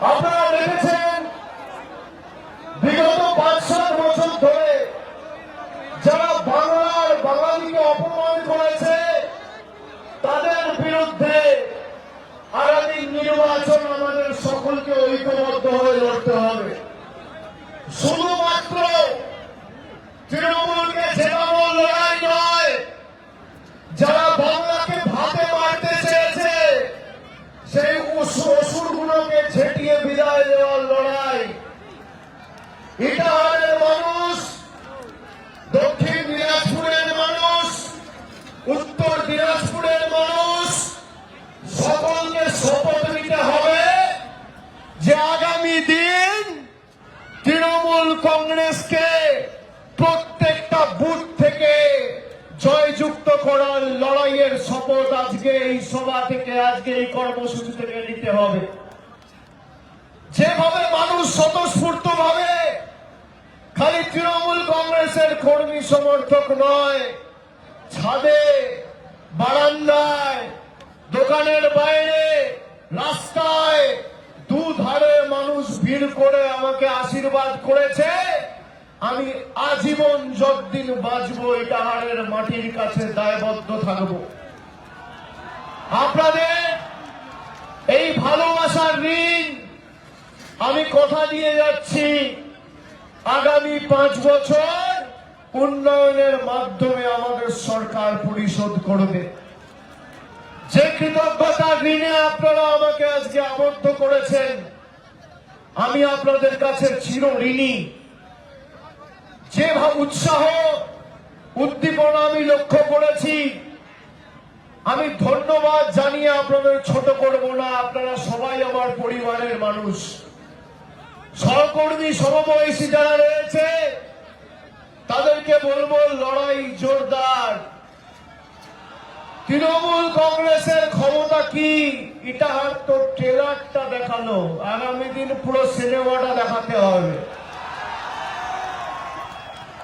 আপনারা দেখেছেন বিগত ৫-৭ বছর ধরে যারা বাংলার বাঙালিকে অপমান করেছে তাদের বিরুদ্ধে আগামী নির্বাচন আমাদের সকলকে ঐক্যবদ্ধ হয়ে লড়তে হবে। শুধুমাত্র তৃণমূলকে জেতানোর লড়াই নয়, যারা বাংলাকে ভাতে মারতে চেয়েছে সেই অসুরগুলোকে ঝেঁটিয়ে বিদায় দেওয়ার লড়াই। ইটাহারের মানুষ, দক্ষিণ দিনাজপুরের মানুষ, উত্তর দিনাজপুরের মানুষ সকলকে শপথ নিতে হবে যে আগামী দিন তৃণমূল কংগ্রেসকে প্রত্যেকটা বুথ থেকে জয়যুক্ত করার লড়াইয়ের শপথ আজকে এই সভা থেকে, আজকে এই কর্মসূচি থেকে নিতে হবে। যেভাবে মানুষ স্বতঃস্ফূর্ত ভাবে খালি তৃণমূল কংগ্রেসের কর্মী সমর্থক নয়, ছাদে, বারান্দায়, দোকানের বাইরে, রাস্তায় দুধারে মানুষ ভিড় করে আমাকে আশীর্বাদ করেছে, আমি আজীবন যতদিন বাঁচবো ইটাহারের মাটির কাছে দায়বদ্ধ থাকব। আপনাদের এই ভালোবাসার ঋণ আমি কথা দিয়ে যাচ্ছি, আগামী 5 বছর উন্নয়নের মাধ্যমে আমাদের সরকার পরিশোধ করবে। যে কৃতজ্ঞতার ঋণে আপনারা আমাকে আজকে আবদ্ধ করেছেন, আমি আপনাদের কাছে চিরঋণী। যে উৎসাহ উদ্দীপনা আমি লক্ষ্য করেছি, আমি ধন্যবাদ জানিয়ে আপনাদের ছোট করব না। আপনারা সবাই আমার পরিবারের মানুষ। সহকর্মী সমবয়সী যারা রয়েছে তাদেরকে বলবো, লড়াই জোরদার। তৃণমূল কংগ্রেসের ক্ষমতা কি? ইটাহার তো ট্রেলারটা দেখালো, আগামী দিন পুরো সিনেমাটা দেখাতে হবে।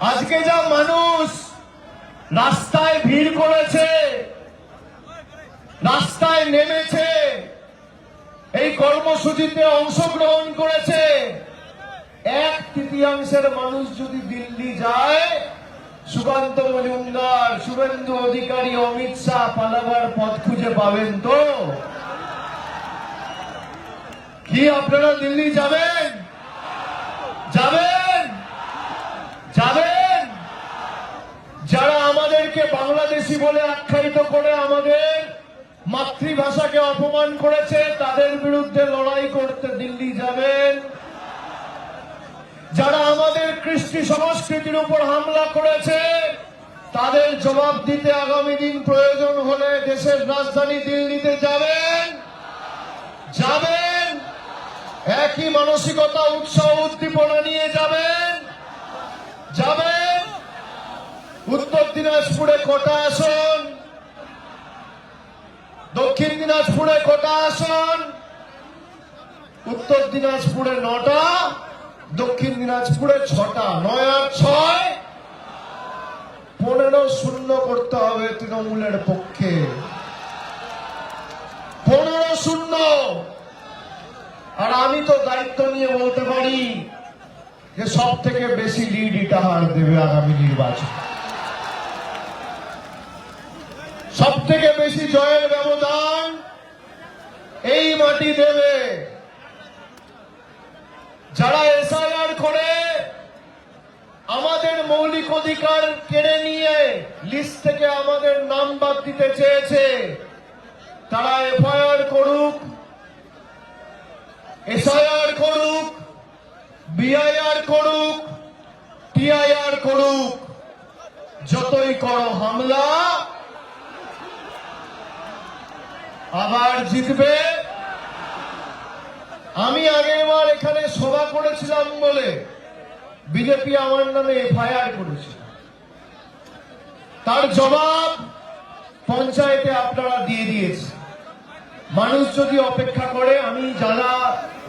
আজকে যা মানুষ রাস্তায় ভিড় করেছে, রাস্তায় নেমেছে, এই কর্মসূচিতে অংশগ্রহণ করেছে, 1/3 মানুষ যদি দিল্লি যায়, সুকান্ত মজুমদার, শুভেন্দু অধিকারী, অমিত শাহ পালাবার পথ খুঁজে পাবেন তো? কি আপনারা দিল্লি যাবেন? যাবেন? যাবেন? যারা আমাদেরকে বাংলাদেশি বলে আখ্যায়িত করে আমাদের মাতৃভাষাকে অপমান করেছে তাদের বিরুদ্ধে লড়াই করতে দিল্লি যাবেন? যারা আমাদের কৃষ্টি সংস্কৃতির উপর হামলা করেছে তাদের জবাব দিতে আগামী দিন প্রয়োজন হলে দেশের রাজধানী দিল্লিতে যাবেন? যাবেন? একই মানসিকতা, উৎসাহ, উদ্দীপনা নিয়ে যাবেন? যাবেন? উত্তর দিনাজপুরে কটা আসন? দক্ষিণ দিনাজপুরে কটা আসন? উত্তর দিনাজপুরে 9টা, দক্ষিণ দিনাজপুরে 6টা। 9 আর 6 15-0 করতে হবে তৃণমূলের পক্ষে। 15-0। আর আমি তো দায়িত্ব নিয়ে বলতে পারি যে সব থেকে বেশি লিড ইটাহার দেবে আগামী নির্বাচন। সব থেকে বেশি জয়ের ব্যবধান এই মাটি দেবে। যারা এসআইআর করে আমাদের মৌলিক অধিকার কেড়ে নিয়ে লিস্ট থেকে আমাদের নাম বাদ দিতে চেয়েছে, তারা এফআইআর করুক, এসআইআর করুক, বিআইআর করুক, টিআইআর করুক, যতই করো হামলা আবার জিতবে। আমি আগেরবার এখানে সভা করেছিলাম বলে বিজেপি আমার নামে এফআইআর করেছিল, তার জবাব পঞ্চায়েতে আপনারা দিয়ে দিয়েছে। মানুষ যদি অপেক্ষা করে, আমি যারা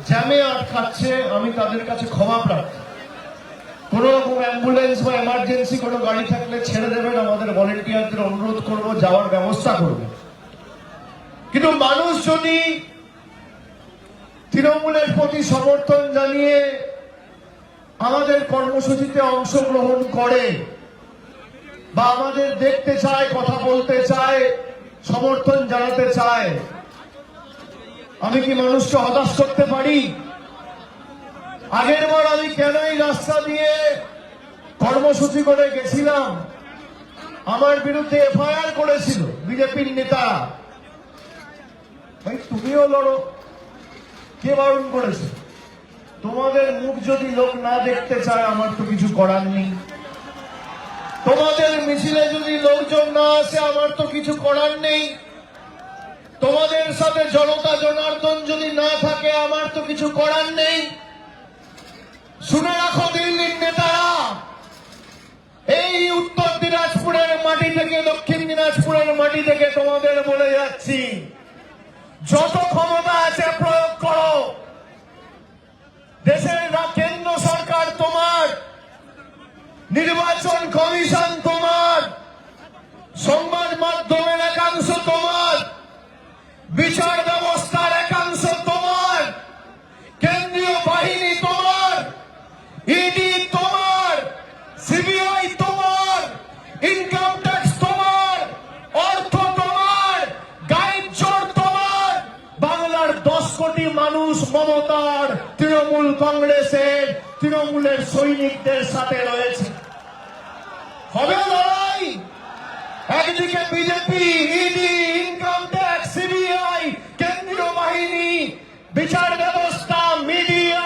জ্যামে আটকাচ্ছে আমি তাদের কাছে ক্ষমা প্রার্থী। কোন রকম অ্যাম্বুলেন্স বা এমার্জেন্সি কোনো গাড়ি থাকলে ছেড়ে দেবেন, আমাদের ভলেন্টিয়ারদের অনুরোধ করব, যাওয়ার ব্যবস্থা করবেন। কিন্তু মানুষ যদি তৃণমূলের প্রতি সমর্থন জানিয়ে আমাদের কর্মসূচিতে অংশগ্রহণ করে বা আমাদের দেখতে চায়, কথা বলতে চায়, সমর্থন জানাতে চায়, আমি কি মানুষকে হতাশ করতে পারি? আগের বার আমি কেন এই রাস্তা দিয়ে কর্মসূচি করে গেছিলাম? আমার বিরুদ্ধে এফআইআর করেছিল বিজেপির নেতা। ভাই তুমিও লড়ো, কে বারণ করেছে? তোমাদের মুখ যদি লোক না দেখতে চায় আমার তো কিছু করার নেই। তোমাদের মিছিলে যদি লোকজন না আসে আমার তো কিছু করার নেই। তোমাদের সাথে জনতা জনার্দন যদি না থাকে আমার তো কিছু করার নেই। শুনে রাখো দিল্লির নেতারা, এই উত্তর দিনাজপুরের মাটি থেকে, দক্ষিণ দিনাজপুরের মাটি থেকে তোমাদের বলে যাচ্ছি, যত ক্ষমতা আছে প্রয়োগ করো। দেশের কেন্দ্র সরকার তোমার, নির্বাচন কমিশন তোমার, সংবাদ মাধ্যমের একাংশ তোমার, বিচার ব্যবস্থার একাংশ তোমার, কেন্দ্রীয় বাহিনী তোমার, ইডি তোমার, সিবিআই তোমার, ইনকাম ট্যাক্স তোমার, অর্থ তোমার, গাইড চোর তোমার। বাংলার 10 কোটি মানুষ মমতার, তৃণমূল কংগ্রেসের, তৃণমূলের সৈনিকদের সাথে রয়েছে। হবে লড়াই। একদিকে BJP, ED, income tax, CBI, কেন্দ্রীয় বাহিনী, বিচার ব্যবস্থা, মিডিয়া,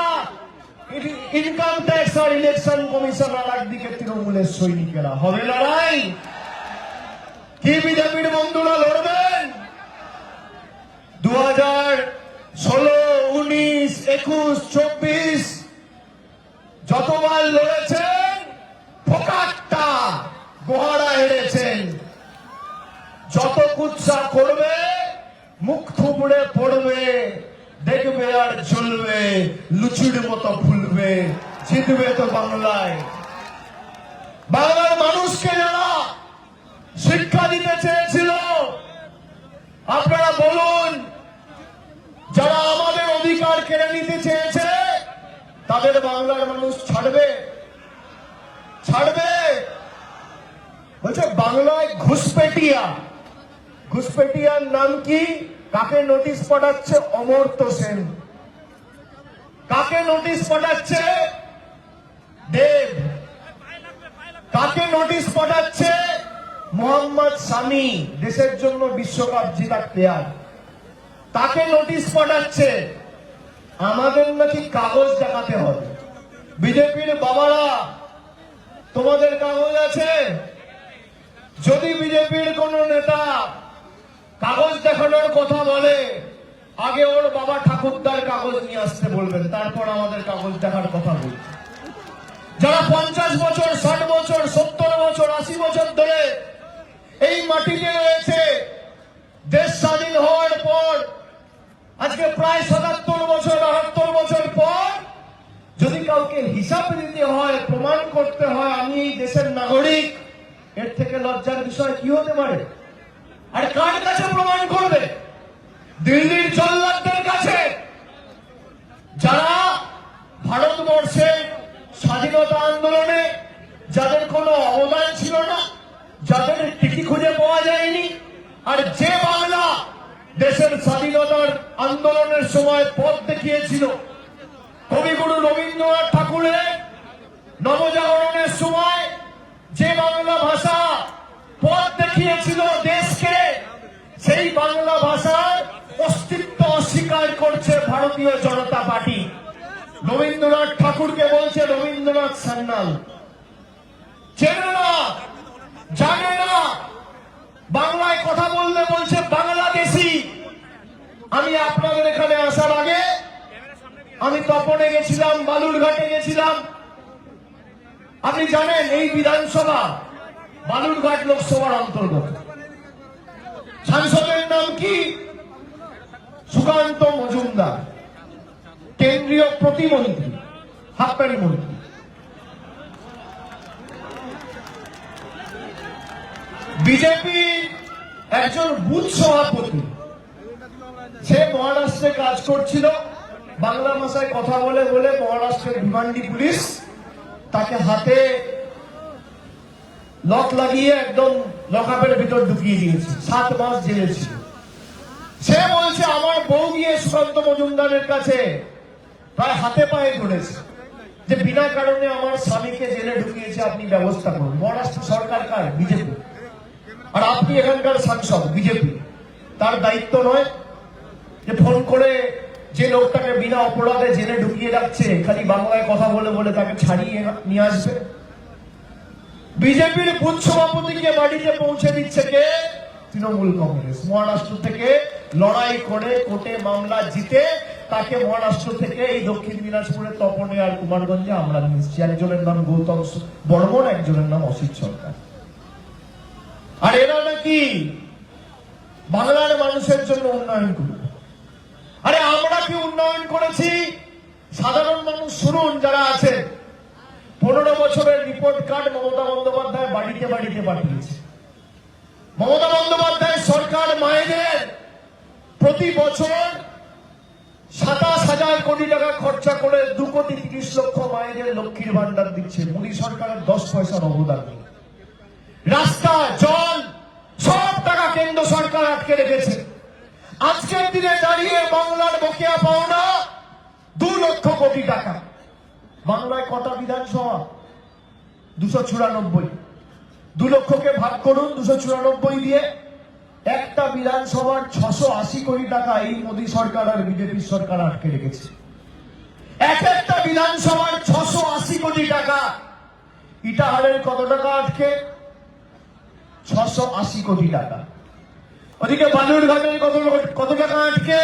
ইনকাম ট্যাক্স আর ইলেকশন কমিশন, আর একদিকে তৃণমূলের সৈনিকেরা। হবে লড়াই। কি বিজেপির বন্ধুরা লড়বেন? 2016, 19, 21, 24 যতবার লড়েছেন ফোকাট্টা গোহারা হেরেছেন। যত কুৎসা করবে মুখ থুবড়ে পড়বে, দেখবে আর চলবে, লুচির মতো ফুলবে। জিতবে তো বাংলায়। বাংলার মানুষকে যারা শিক্ষা দিতে চেয়েছিল, আপনারা বলুন, যারা আমাদের অধিকার কেড়ে নিতে চেয়েছে তাদের বাংলার মানুষ ছাড়বে? ছাড়বে? বলছে বাংলায় ঘুষপেটিয়া। ঘুষপেটিয়ার নাম কি? কাকে নোটিশ পাঠাচ্ছে? অমর্ত্য সেন। কাকে নোটিশ পাঠাচ্ছে? দেব। কাকে নোটিশ পাঠাচ্ছে? মোহাম্মদ শামি, দেশের জন্য বিশ্বকাপ জেতা প্লেয়ার। তাকে নোটিশ পাঠাচ্ছে। আমাদের নাকি কাগজ দেখাতে হবে। বিজেপির বাবারা, তোমাদের কাগজ আছে? যদি বিজেপির কোন নেতা কাগজ দেখানোর কথা বলে, আগে ওর বাবা ঠাকুরদার কাগজ নিয়ে আসতে বলবেন, তারপর আমাদের কাগজ দেখার কথা বলবেন। যারা 50 বছর, 60 বছর, 70 বছর, 80 বছর ধরে এই মাটিতে রয়েছে, দেশ স্বাধীন হওয়ার পর আজকে প্রায় 77 বছর, 78 বছর পর যদি কাউকে হিসাব দিতে হয়, প্রমাণ করতে হয় আমি এই দেশের নাগরিক, এর থেকে লজ্জার বিষয় কি হতে পারে? আর কার কাছে প্রমাণ করবে? দিল্লির জল্লাদদের কাছে, যারা ভারতবর্ষের স্বাধীনতা আন্দোলনে যাদের কোনো অবদান ছিল না, যাদের টিকি খুঁজে পাওয়া যায়নি, আর যে বাংলা দেশের স্বাধীনতার আন্দোলনের সময় পথ দেখিয়েছিল। কবিগুরু রবীন্দ্রনাথ ঠাকুরের নবজাগরণের সময় যে বাংলা ভাষা পথ দেখিয়েছিল দেশকে, সেই বাংলা ভাষার অস্তিত্ব অস্বীকার করছে ভারতীয় জনতা পার্টি। রবীন্দ্রনাথ ঠাকুরকে বলছে রবীন্দ্রনাথ সান্যাল। চেনে না, জানে না, বাংলায় কথা বললে বলছে বাংলাদেশি। আমি আপনাদের এখানে আসার আগে আমি তপনে গেছিলাম, বালুরঘাটে গেছিলাম। আপনি জানেন এই বিধানসভা বালুরঘাট লোকসভার অন্তর্গত। সাংসদের নাম কি? সুকান্ত মজুমদার, কেন্দ্রীয় প্রতিমন্ত্রী, হাফ প্যান্ট মন্ত্রী। বিজেপি একজন বুথ সভাপতি, সে মহারাষ্ট্রে কাজ করছিল, বাংলা ভাষায় কথা বলে বলে মহারাষ্ট্রের ভিমান্ডি পুলিশ তাকে হাতে লক লাগিয়ে একদম লকআপের ভিতর ঢুকিয়ে দিয়েছে, 7 মাস জেলে ছিল। সে বলছে আমার বউ গিয়ে সুকান্ত মজুমদারের কাছে প্রায় হাতে পায়ে ধরেছে যে বিনা কারণে আমার স্বামীকে জেলে ঢুকিয়েছে, আপনি ব্যবস্থা করুন। মহারাষ্ট্র সরকার কার? বিজেপি। আর আপনি এখানকার সাংসদ, বিজেপি। তার দায়িত্ব নয় যে ফোন করে যে লোকটাকে বিনা অপরাধে জেলে ঢুকিয়ে রাখছে খালি বাংলায় কথা বলে বলে তাকে ছাড়িয়ে নিয়ে আসবে? বিজেপির বুথ সভাপতিকে বাড়িতে পৌঁছে দিচ্ছে কে? তৃণমূল কংগ্রেস। মহারাষ্ট্র থেকে লড়াই করে কোর্টে মামলা জিতে তাকে মহারাষ্ট্র থেকে এই দক্ষিণ দিনাজপুরের তপনে আর কুমারগঞ্জে আমরা নিয়েছি। একজনের নাম গৌতম বর্মন, একজনের নাম অসিত সরকার। আর এরা নাকি বাংলার মানুষের জন্য উন্নয়ন করবে। আরে আমরা কি উন্নয়ন করেছি? সাধারণ মানুষ শুনুন যারা আছেন, 15 বছরের রিপোর্ট কার্ড মমতা বন্দ্যোপাধ্যায় বাড়িতে বাড়িতে পাঠিয়েছে। মমতা বন্দ্যোপাধ্যায় সরকার মায়েদের প্রতি বছর 27,000 কোটি টাকা খরচা করে 2,30,00,000 মায়েদের লক্ষ্মীর ভান্ডার দিচ্ছে। মোদী সরকারের 10 পয়সার অবদান নেই। রাস্তা, জল, সব টাকা কেন্দ্র সরকার আটকে রেখেছে। আজকের দিনে দাঁড়িয়ে বাংলার বকেয়া পাওনা 2 লক্ষ কোটি টাকা। বাংলায় কটা বিধানসভা? 294। 2 লক্ষকে ভাগ করুন 294 দিয়ে। একটা বিধানসভার 680 কোটি টাকা এই মোদী সরকার আর বিজেপি সরকার আটকে রেখেছে। একটা বিধানসভার 680 কোটি টাকা। ইটাহারের কত টাকা আটকে? 680 কোটি টাকা। ওদিকে বালুরঘাটের কত টাকা আটকে?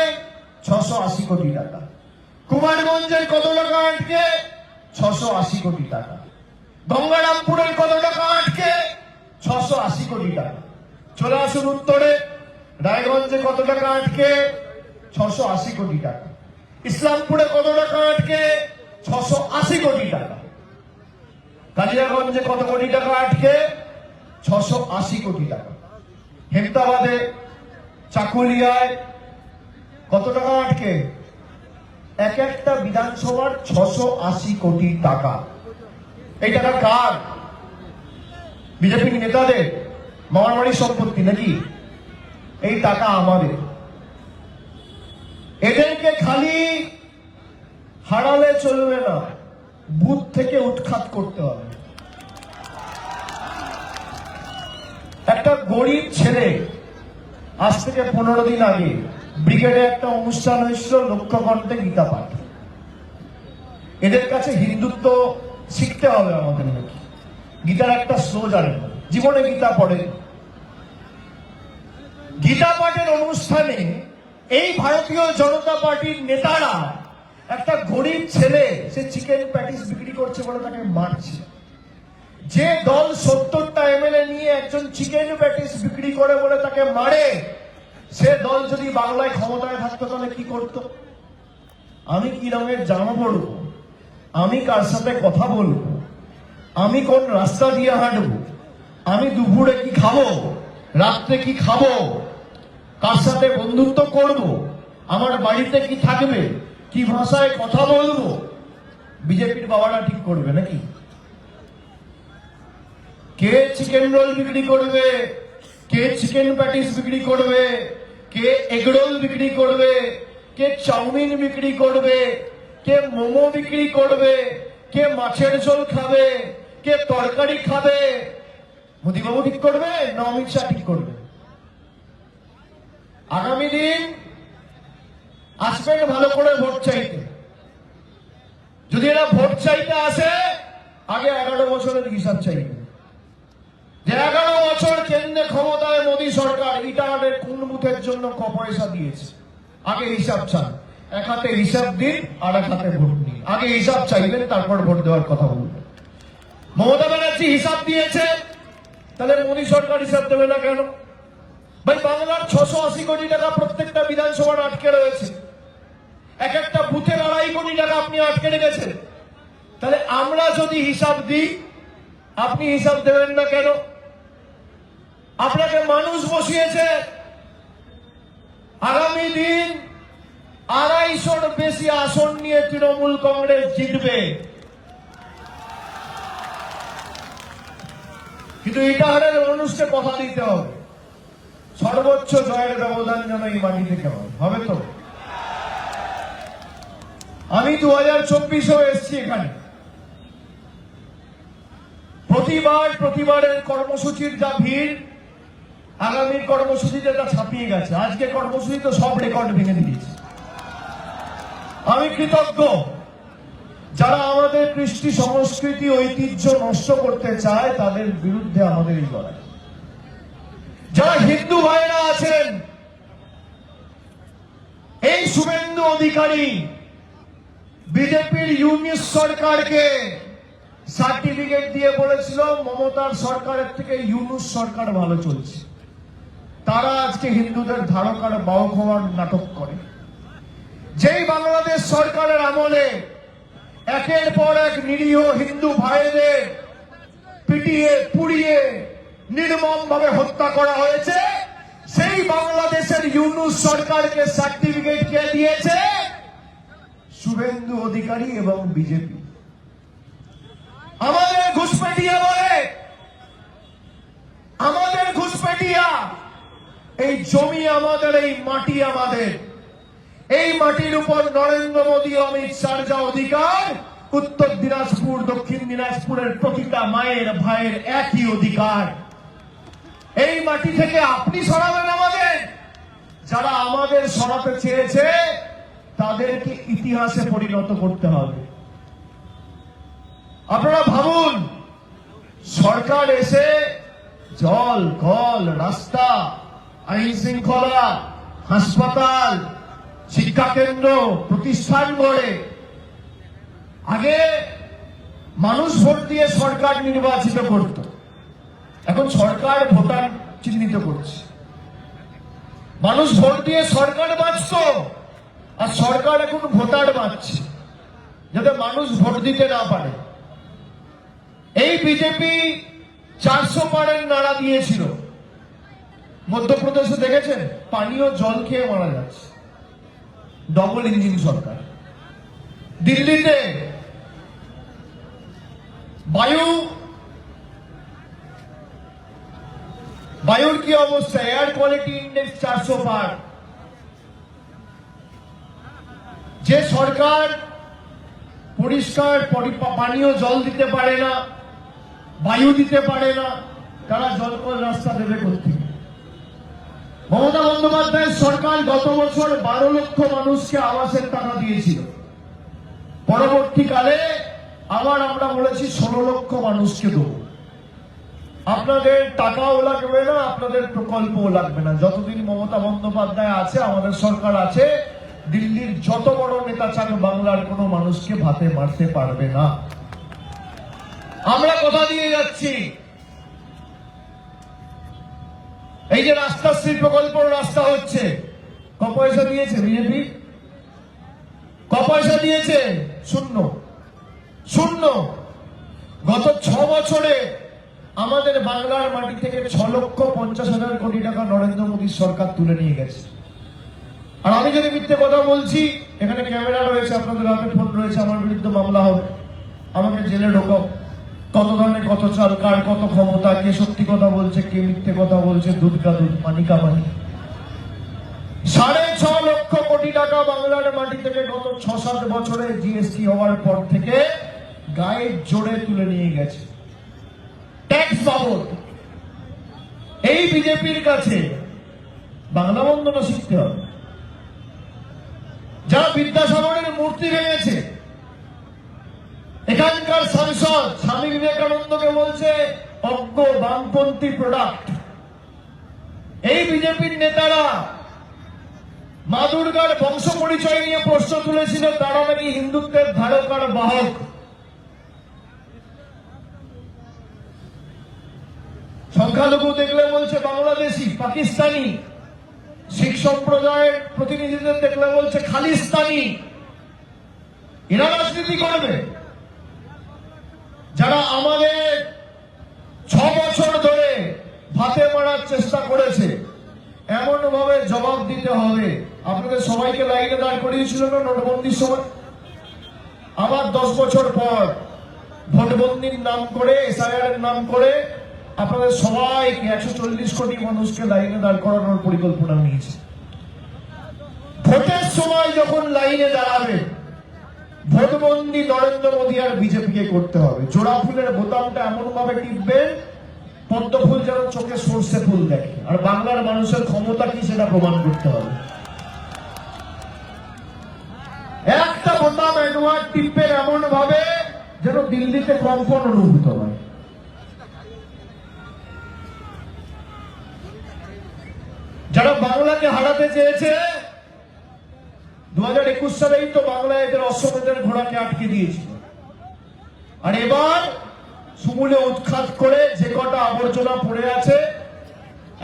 680 কোটি টাকা। কুমারগঞ্জের কত টাকা আটকে? 680 কোটি টাকা। গঙ্গারামপুরের কত টাকা আটকে? 680 কোটি টাকা। চলে আসুন উত্তরে, রায়গঞ্জে কত টাকা আটকে? 680 কোটি টাকা। ইসলামপুরে কত টাকা আটকে? 680 কোটি টাকা। কালিয়াগঞ্জে কত কোটি টাকা আটকে? 680 কোটি টাকা। হেমতাবাদে, চাকুলিয়ায় কত টাকা আটকে? একটা বিধানসভার 680 কোটি টাকা। এই টাকা কার? বিজেপি নেতাদের মামার সম্পত্তি নাকি? এই টাকা আমাদের। এদেরকে খালি হারালে চলবে না, বুথ থেকে উৎখাত করতে হবে। একটা গরিব ছেলে আজ থেকে 15 দিন আগে ব্রিগেডে একটা অনুষ্ঠান হয়েছিল, লক্ষ্যকণ্ঠে গীতা পাঠ। এদের কাছে হিন্দুত্ব শিখতে হবে আমাদের নাকি? গীতার একটা স্লো জানে না, জীবনে গীতা পড়ে। গীতা পাঠের অনুষ্ঠানে এই ভারতীয় জনতা পার্টির নেতারা একটা গরিব ছেলে, সে চিকেন প্যাটিস বিক্রি করছে বলে তাকে মারছে। যে দল 70টা এমএলএ নিয়ে একজন চিকেন প্যাটিস বিক্রি করে বলে তাকে মারে, সে দল যদি বাংলায় ক্ষমতায় থাকতো তাহলে কি করত? আমি কি রঙের জামা পরবো, আমি কার সাথে কথা বলবো, আমি কোন রাস্তা দিয়ে হাঁটবো, আমি দুপুরে কি খাবো, রাত্রে কি খাবো, কার সাথে বন্ধুত্ব করব, আমার বাড়িতে কি থাকবে, কি ভাষায় কথা বলবো, বিজেপির বাবারা ঠিক করবে নাকি? কে চিকেন রোল বিক্রি করবে, কে চিকেন প্যাটিস বিক্রি করবে, কে এগ রোল বিক্রি করবে, কে চাউমিন বিক্রি করবে, কে মোমো বিক্রি করবে, কে মাছের ঝোল খাবে, কে তরকারি খাবে, মোদীবাবু ঠিক করবে না অমিত শাহ ঠিক করবে? আগামী দিন আসবেন ভালো করে ভোট চাইতে। যদি এরা ভোট চাইতে আসে, আগে 11 বছরের হিসাব চাইবে। যে 11 বছর কেন্দ্রে ক্ষমতায় মোদী সরকার ইটাহারের কোন বুথের জন্য ক পয়সা দিয়েছে, আগে হিসাব চান। এক হাতে হিসাব দিন, আর এক হাতে ভোট নিন। আগে হিসাব চাইবেন, তারপর ভোট দেওয়ার কথা বলবেন। মমতা ব্যানার্জি হিসাব দিয়েছে, তাহলে মোদী সরকার হিসাব দেবে না কেন? ভাই, বাংলার 680 কোটি টাকা প্রত্যেকটা বিধানসভার আটকে রয়েছে। এক একটা বুথে 2.5 কোটি টাকা আপনি আটকে রেখেছেন। তাহলে আমরা যদি হিসাব দিই, আপনি হিসাব দেবেন না কেন? আপনাকে মানুষ বসিয়েছে। আগামী দিন 250-র বেশি আসন নিয়ে তৃণমূল কংগ্রেস জিতবে। কিন্তু ইটাহারের মানুষকে কথা দিতে হবে, সর্বোচ্চ জয়ের ব্যবধান যেন এই মাটি থেকে হবে। তো আমি 2024-ও এসছি এখানে, প্রতিবারের কর্মসূচির যা ভিড়, আগামী কর্মসূচিতে তা ছাপিয়ে গেছে। আজকে কর্মসূচি তো সব রেকর্ড ভেঙে দিয়েছে। আমি কৃতজ্ঞ যারা আমাদের কৃষ্টি সংস্কৃতি ঐতিহ্য নষ্ট করতে চায়, তাদের বিরুদ্ধে আমাদের এই লড়াই। যারা হিন্দু ভাইরা আছেন, এই শুভেন্দু অধিকারী বিজেপির ইউনিট সরকারকে সার্টিফিকেট দিয়ে বলেছিল মমতার সরকারের থেকে ইউনুস সরকার ভালো চলছে, তারা আজকে হিন্দুদের ধারকার বাহক হওয়ার নাটক করে। যেই বাংলাদেশ সরকারের আমলে একের পর এক নিরীহ হিন্দু ভাইদের পিটিয়ে পুড়িয়ে নির্মম ভাবে হত্যা করা হয়েছে, সেই বাংলাদেশের ইউনুস সরকারকে সার্টিফিকেট কে দিয়েছে? শুভেন্দু অধিকারী এবং বিজেপি। আমাদের ঘুষপেটিয়া বলে, আমাদের ঘুষপেটিয়া। এই জমি আমাদের, এই মাটি আমাদের। এই মাটির উপর নরেন্দ্র মোদী, অমিত শাহর যা অধিকার, উত্তর দিনাজপুর, দক্ষিণ দিনাজপুরের প্রতিটা মায়ের ভাইয়ের একই অধিকার। এই মাটি থেকে আপনি সরাবেন আমাদের? যারা আমাদের সরাতে চেয়েছে তাদেরকে ইতিহাসে পরিণত করতে হবে। আপনারা ভাবুন, সরকার এসে জল, কল, রাস্তা, আইন শৃঙ্খলা, হাসপাতাল, শিক্ষা কেন্দ্র, প্রতিষ্ঠান গড়ে। আগে মানুষ ভোট দিয়ে সরকার নির্বাচিত করত, এখন সরকার ভোটার চিহ্নিত করছে। মানুষ ভোট দিয়ে সরকার বাঁচত, আর সরকার এখন ভোটার বাঁচছে, যাতে মানুষ ভোট দিতে না পারে। এই বিজেপি 400 পারের নাড়া দিয়েছিল। মধ্যপ্রদেশে দেখেছেন, পানীয় জল খেয়ে মারা যাচ্ছে। ডবল ইঞ্জিন সরকার। দিল্লিতে বায়ুর কি অবস্থা? এয়ার কোয়ালিটি ইন্ডেক্স 400 পার। যে সরকার পরিষ্কার পানীয় জল দিতে পারে না, বায়ু দিতে পারে না, তারা জলকল রাস্তা দেবে কোথেকে? মমতা বন্দ্যোপাধ্যায়ের সরকার গত বছর 12 লক্ষ মানুষকে আবাসের টাকা দিয়েছিল। পরবর্তীকালে আবার আমরা বলেছি 16 লক্ষ মানুষকে দেবো। আপনাদের টাকাও লাগবে না, আপনাদের প্রকল্পও লাগবে না। যতদিন মমতা বন্দ্যোপাধ্যায় আছে, আমাদের সরকার আছে, দিল্লির যত বড় নেতা চান বাংলার কোনো মানুষকে ভাতে মারতে পারবে না। আমরা কথা দিয়ে যাচ্ছি। এই যে রাস্তাশ্রী প্রকল্প, রাস্তা হচ্ছে, ক পয়সা দিয়েছে বিজেপি? ক পয়সা দিয়েছে? শূন্য, শূন্য। গত 6 বছরে আমাদের বাংলার মাটি থেকে 6,50,000 কোটি টাকা নরেন্দ্র মোদীর সরকার তুলে নিয়ে গেছে। আর আমি যদি মিথ্যে কথা বলছি, এখানে ক্যামেরা রয়েছে, আপনাদের হাতে ফোন রয়েছে, আমার বিরুদ্ধে মামলা হবে, আমাকে জেলে ঢোকাও। কত ধরনের কত চাল, কার কত ক্ষমতা, কে সত্যি কথা বলছে, কে মিথ্যে কথা বলছে, দুধ কা দুধ, পানি কা পানি। 6.5 লক্ষ কোটি টাকা বাংলার মাটি থেকে গত 6-7 বছরে জিএসটি হওয়ার পর থেকে গায়ের জোরে তুলে নিয়ে গেছে ট্যাক্স বাবদ। এই বিজেপির কাছে বাংলা বন্দনা শিখতে হবে। যারা বিদ্যাসাগরের মূর্তি ভেঙেছে, এখানকার সাংসদ স্বামী বিবেকানন্দকে বলছে অজ্ঞ বামপন্থী প্রোডাক্ট। এই বিজেপির নেতারা মা দুর্গার বংশ পরিচয় নিয়ে প্রশ্ন তুলেছিল, তারা নাকি হিন্দুত্বের ধারকার বাহক। সংখ্যালঘু দেখলে বলছে বাংলাদেশি, পাকিস্তানি। শিখ সম্প্রদায়ের প্রতিনিধিদের দেখলে বলছে খালিস্তানি। এরা রাজনীতি করবে? যারা আমাদের 6 বছর ধরে ভাতে মারার চেষ্টা করেছে, এমন ভাবে জবাব দিতে হবে আপনাদের সবাইকে লাইনে দাঁড় করিয়েছিল না নোটবন্দির সময়? আবার 10 বছর পর ভোটবন্দির নাম করে, এসআইআর এর নাম করে আপনাদের সবাইকে 140 কোটি মানুষকে লাইনে দাঁড় করানোর পরিকল্পনা নিয়েছে। ভোটের সময় যখন লাইনে দাঁড়াবে, ভোটবন্দি নরেন্দ্র মোদী আর বিজেপিকে করতে হবে। জোড়া ফুলের বোতামটা এমন ভাবে টিপবেন পদ্ম ফুল যেন চোখে সর্ষে ফুল দেখে। আর বাংলার মানুষের ক্ষমতা কি সেটা প্রমাণ করতে হবে। একটা বোতাম একবার টিপবেন এমন ভাবে যেন দিল্লিতে কম্পন অনুভূত হয়। যারা বাংলাকে হারাতে চেয়েছে 2021 সালেই তো বাংলায় এদের অশ্বমেধের ঘোড়াকে আটকে দিয়েছিল। আর এবার সমূলে উৎখাত করে যে কটা আবর্জনা পড়ে আছে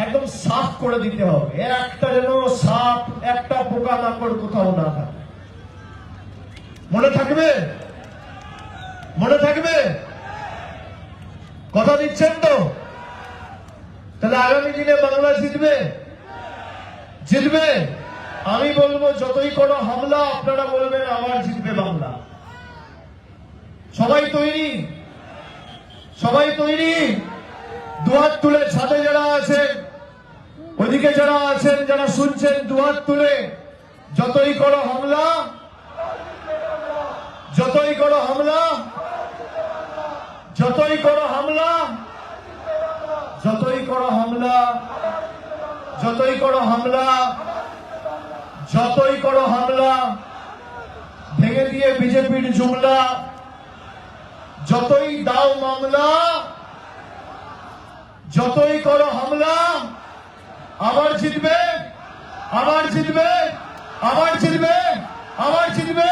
একদম সাফ করে দিতে হবে। একটা যেন সাপ, একটা পোকা মাকড় কোথাও না থাকে। মনে থাকবে? মনে থাকবে? কথা দিচ্ছেন তো? তাহলে আগামী দিনে বাংলা জিতবে? জিতবে? আমি বলবো যতই কোনো হামলা আপনারা বলবেন আবার জিতবে বাংলা। সবাই তৈরি? সবাই তৈরি? দুহাত তুলে ছাদে যারা আছেন, ওইদিকে যারা আছেন, যারা শুনছেন, দুহাত তুলে যতই করো হামলা, যতই করো হামলা, যতই করো হামলা, যতই করো হামলা, যতই করো হামলা, যতই করো হামলা, ভেঙে দিয়ে বিজেপির জুমলা, যতই দাও মামলা, যতই করো হামলা, আবার জিতবে, আবার জিতবে, আবার জিতবে, আবার জিতবে,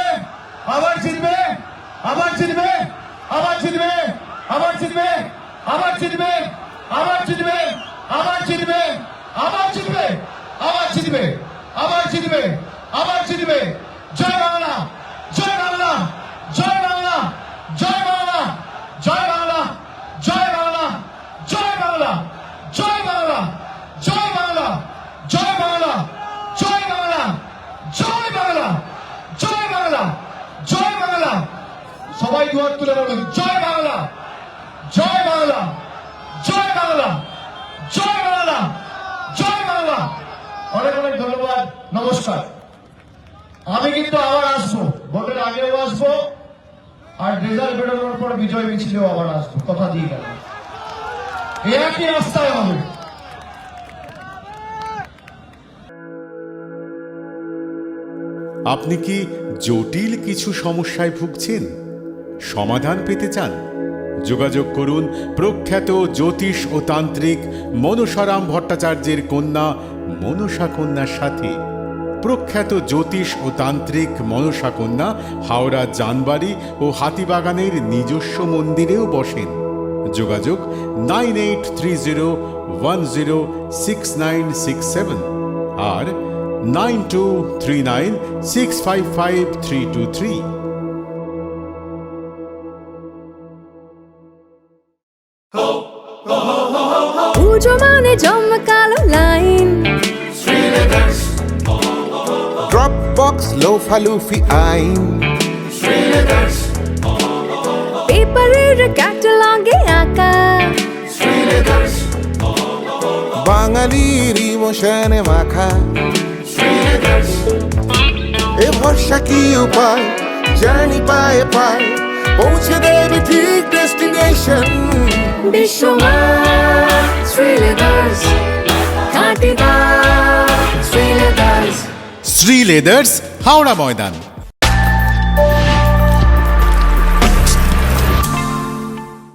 আবার জিতবে, আবার জিতবে, আবার জিতবে, আবার জিতবে, আবার জিতবে, আবার জিতবে, আবার জিতবে, আবার জিতবে, আবার জিতবে, আবার জিতবে, আবার জিতবে। জয় বাংলা, জয় বাংলা, জয় বাংলা, জয় বাংলা, জয় বাংলা, জয় বাংলা, জয় বাংলা, জয় বাংলা, জয় বাংলা, জয় বাংলা, জয় বাংলা, জয় বাংলা, জয় বাংলা, জয় বাংলা। সবাই দুহাত তুলে বলুন জয় বাংলা, জয় বাংলা, জয় বাংলা, জয় বাংলা, জয় বাংলা। অনেক অনেক ধন্যবাদ, নমস্কার। আমি কিন্তু আবার আসবো, ভোটের আগেও আসবো, আর রেজাল্ট বেরোনোর পর বিজয় মিছিলেও আবার আসবো, কথা দিয়ে গেল। একই রাস্তায় হবে। আপনি কি জটিল কিছু সমস্যায় ভুগছেন? সমাধান পেতে চান? যোগাযোগ করুন প্রখ্যাত জ্যোতিষ ও তান্ত্রিক মনসারাম ভট্টাচার্যের কন্যা মনসা কন্যার সাথে। প্রখ্যাত জ্যোতিষ ও তান্ত্রিক মনসা কন্যা হাওড়া জানবাড়ি ও হাতিবাগানের নিজস্ব মন্দিরেও বসেন। যোগাযোগ 9830106967 আর 9239655323। পুজো মানে জমকালো লাইন, Dropbox লোফা লুফি আইন, পেপারের ক্যাটালগে আঁকা, বাঙালির ইমোশনে মাখা। এ ভরসা কি উপায়, জার্নি পায়ে পায় পৌঁছে দেবে ঠিক ডেস্টিনেশন। বিশ্বমান শ্রীলেদার্স, খাঁটি দাম শ্রীলেদার্স। শ্রী লেদার্স, হাওড়া ময়দান।